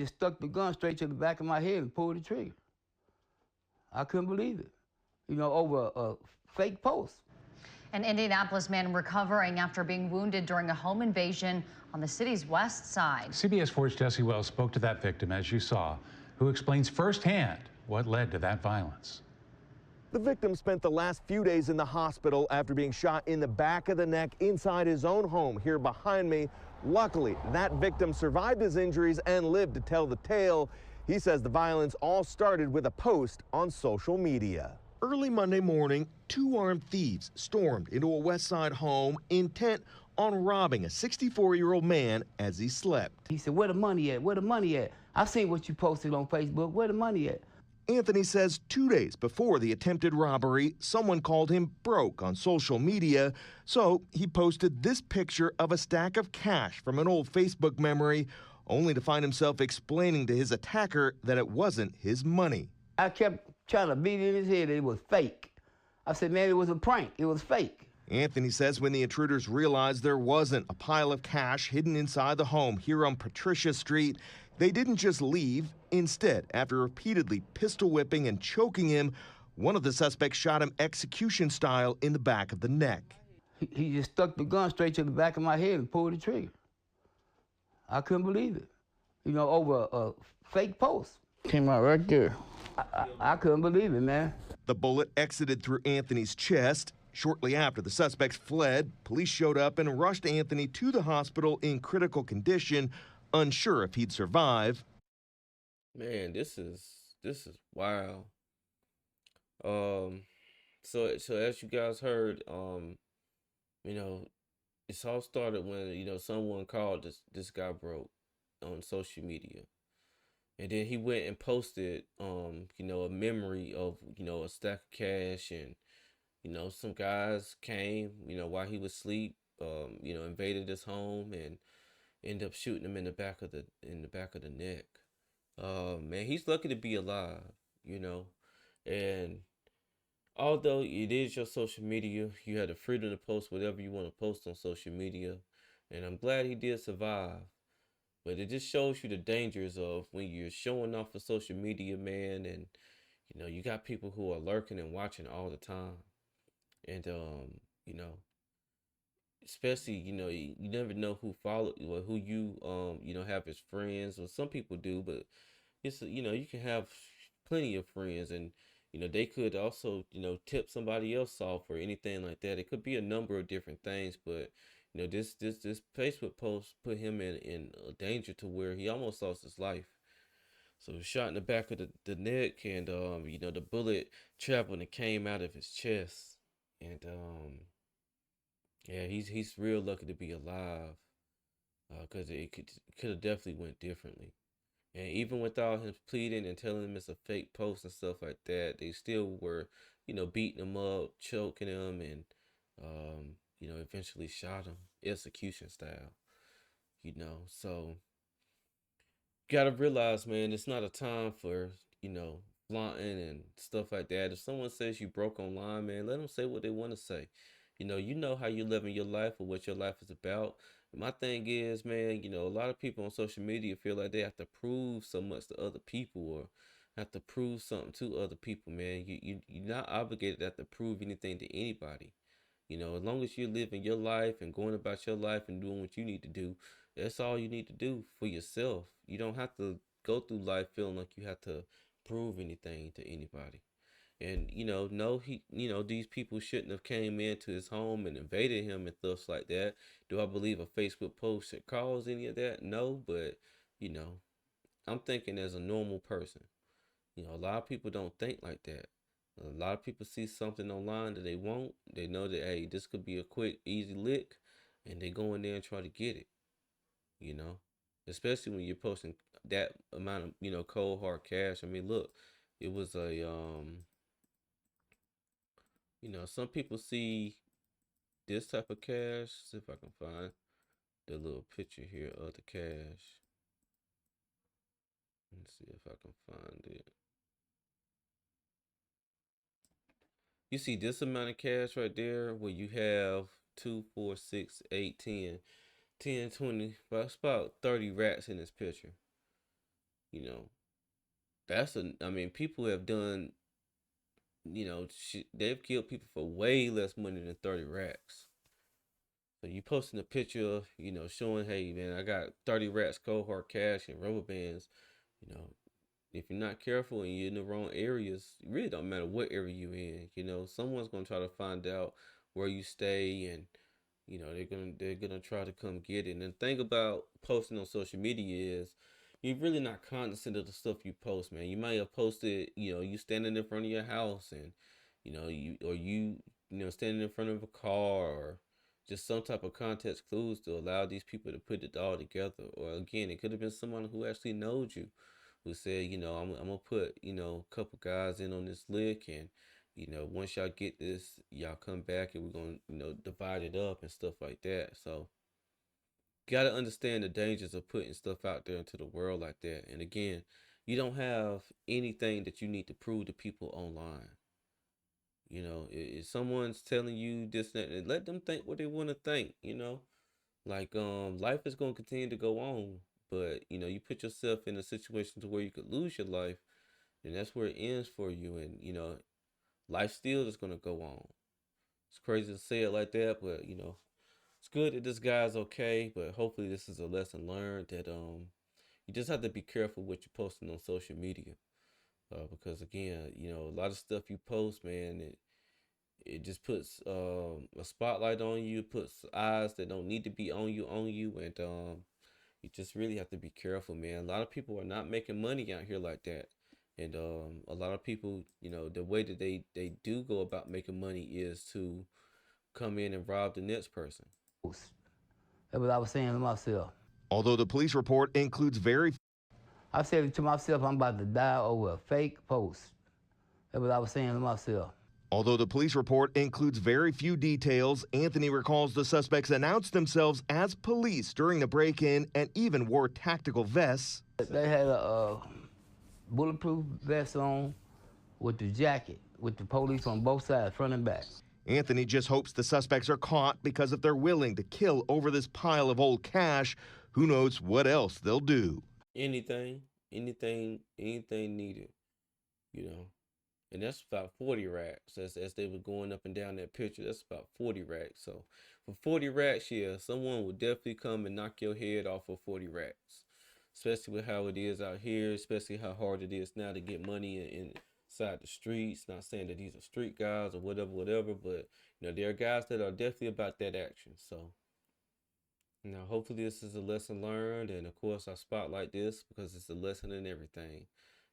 just stuck the gun straight to the back of my head and pulled the trigger. I couldn't believe it, over a fake post. An Indianapolis man recovering after being wounded during a home invasion on the city's west side. CBS 4's Jesse Wells spoke to that victim, as you saw, who explains firsthand what led to that violence. The victim spent the last few days in the hospital after being shot in the back of the neck inside his own home here behind me. Luckily, that victim survived his injuries and lived to tell the tale. He says the violence all started with a post on social media. Early Monday morning, two armed thieves stormed into a West Side home intent on robbing a 64-year-old man as he slept. He said, "Where the money at? Where the money at? I seen what you posted on Facebook. Where the money at?" Anthony says 2 days before the attempted robbery, someone called him broke on social media, so he posted this picture of a stack of cash from an old Facebook memory, only to find himself explaining to his attacker that it wasn't his money. I kept trying to beat in his head that it was fake. I said, "Man, it was a prank. It was fake." Anthony says when the intruders realized there wasn't a pile of cash hidden inside the home here on Patricia Street, they didn't just leave. Instead, after repeatedly pistol whipping and choking him, one of the suspects shot him execution style in the back of the neck. He just stuck the gun straight to the back of my head and pulled the trigger. I couldn't believe it, over a fake post. Came out right there. I couldn't believe it, man. The bullet exited through Anthony's chest. Shortly after the suspects fled, police showed up and rushed Anthony to the hospital in critical condition, unsure if he'd survive. Man, this is wild. So as you guys heard, it's all started when someone called this guy broke on social media. And then he went and posted, a memory of, a stack of cash, and, some guys came, while he was asleep, invaded his home and ended up shooting him in the back of the neck. Man, he's lucky to be alive, and although it is your social media, you have the freedom to post whatever you want to post on social media, and I'm glad he did survive. But it just shows you the dangers of when you're showing off for social media, man, and you got people who are lurking and watching all the time. And especially, you never know who follow or who you have as friends, or some people do, but it's you can have plenty of friends, and they could also tip somebody else off or anything like that. It could be a number of different things, but this Facebook post put him in a danger to where he almost lost his life. So he was shot in the back of the neck, and the bullet traveled and came out of his chest. And yeah, he's real lucky to be alive, because it could have definitely went differently. And even without him pleading and telling him it's a fake post and stuff like that, they still were beating him up, choking him, and eventually shot him execution style. So gotta realize, man, it's not a time for flaunting and stuff like that. If someone says you broke online, man, let them say what they want to say. You know how you're living your life or what your life is about. My thing is, man, a lot of people on social media feel like they have to prove so much to other people, or have to prove something to other people, man. You're not obligated to have to prove anything to anybody. As long as you're living your life and going about your life and doing what you need to do, that's all you need to do for yourself. You don't have to go through life feeling like you have to prove anything to anybody. And no, these people shouldn't have came into his home and invaded him and stuff like that. Do I believe a Facebook post should cause any of that? No, but I'm thinking as a normal person. A lot of people don't think like that. A lot of people see something online that they want. They know that, hey, this could be a quick, easy lick, and they go in there and try to get it. Especially when you're posting that amount of cold hard cash. I mean, look, it was a some people see this type of cash. See if I can find the little picture here of the cash. Let's see if I can find it. You see this amount of cash right there, where you have 2, 4, 6, 8, 10, 10, 20, about 30 rats in this picture. You know, I mean, people have done, they've killed people for way less money than 30 racks. So you posting a picture, showing, hey man, I got 30 racks, cold hard cash, and rubber bands. You know, if you're not careful and you're in the wrong areas, it really don't matter what area you're in. Someone's gonna try to find out where you stay, and they're gonna try to come get it. And the thing about posting on social media is you're really not cognizant of the stuff you post, man. You might have posted, you standing in front of your house, and standing in front of a car, or just some type of context clues to allow these people to put it all together. Or again, it could have been someone who actually knows you, who said, I'm gonna put, a couple guys in on this lick, and once y'all get this, y'all come back and we're gonna, divide it up and stuff like that. So you gotta understand the dangers of putting stuff out there into the world like that. And again, you don't have anything that you need to prove to people online. If someone's telling you this, that, and let them think what they want to think. Like life is gonna continue to go on, but you put yourself in a situation to where you could lose your life, and that's where it ends for you. And life still is gonna go on. It's crazy to say it like that, but it's good that this guy's okay. But hopefully, this is a lesson learned that you just have to be careful what you're posting on social media, because again, a lot of stuff you post, man, it just puts a spotlight on you, puts eyes that don't need to be on you, and you just really have to be careful, man. A lot of people are not making money out here like that. And a lot of people, the way that they do go about making money is to come in and rob the next person. That's what I was saying to myself. Although the police report includes I said to myself, I'm about to die over a fake post. That's what I was saying to myself. Although the police report includes very few details, Anthony recalls the suspects announced themselves as police during the break-in and even wore tactical vests. They had a bulletproof vest on with the jacket, with the police on both sides, front and back. Anthony just hopes the suspects are caught, because if they're willing to kill over this pile of old cash, who knows what else they'll do. Anything needed, And that's about 40 racks. As they were going up and down that picture, that's about 40 racks. So for 40 racks, yeah, someone will definitely come and knock your head off for 40 racks. Especially with how it is out here, especially how hard it is now to get money inside the streets. Not saying that these are street guys or whatever, but there are guys that are definitely about that action. So hopefully this is a lesson learned, and of course I spotlight this because it's a lesson in everything.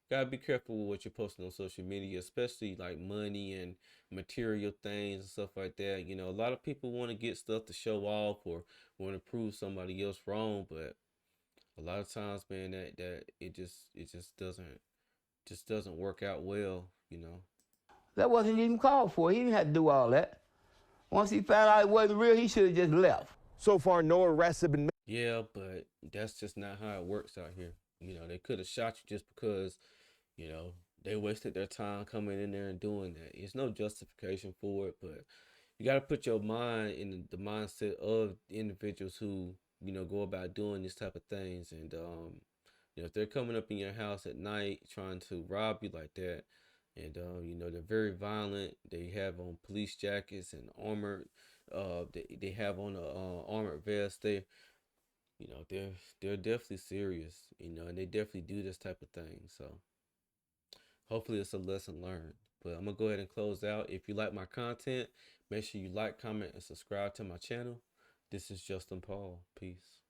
Gotta be careful with what you're posting on social media, especially like money and material things and stuff like that. A lot of people want to get stuff to show off or want to prove somebody else wrong, but a lot of times, man, that it just doesn't work out well. That wasn't even called for. He didn't have to do all that. Once he found out it wasn't real, he should have just left. So far, no arrests have been made. Yeah, but that's just not how it works out here. They could have shot you just because, they wasted their time coming in there and doing that. There's no justification for it, but you got to put your mind in the mindset of individuals who, go about doing these type of things. And, if they're coming up in your house at night trying to rob you like that, and, they're very violent. They have on police jackets and armored. They have on a armored vest. They're definitely serious, and they definitely do this type of thing. So hopefully it's a lesson learned. But I'm gonna go ahead and close out. If you like my content, make sure you like, comment, and subscribe to my channel. This is Justin Paul. Peace.